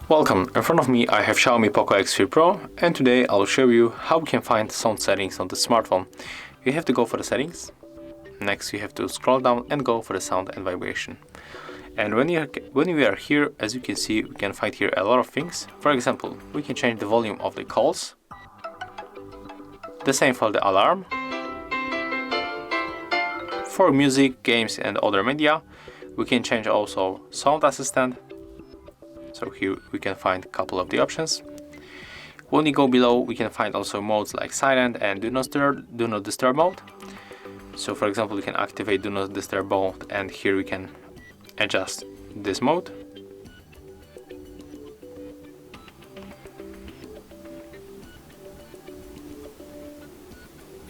Welcome, in front of me I have Xiaomi Poco X3 Pro, and today I'll show you how we can find sound settings on the smartphone. You have to go for the settings, next you have to scroll down and go for the sound and vibration. And when we are here, as you can see, we can find here a lot of things. For example, we can change the volume of the calls, the same for the alarm, for music, games and other media. We can change also sound assistant. So here we can find a couple of the options. When we go below, we can find also modes like silent and do not disturb mode. So for example, we can activate do not disturb mode, and here we can adjust this mode.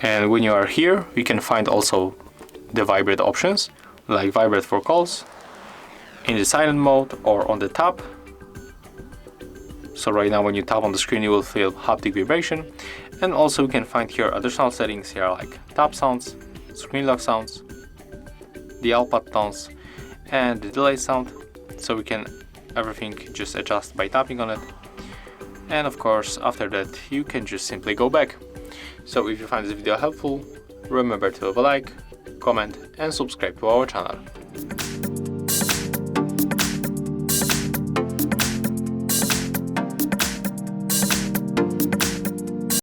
And when you are here, we can find also the vibrate options, like vibrate for calls, in the silent mode or on the tap. So right now when you tap on the screen you will feel haptic vibration, and also we can find here additional settings here like tap sounds, screen lock sounds, the output tones and the delay sound, so we can everything just adjust by tapping on it. And of course after that you can just simply go back. So if you find this video helpful, remember to leave a like, comment and subscribe to our channel.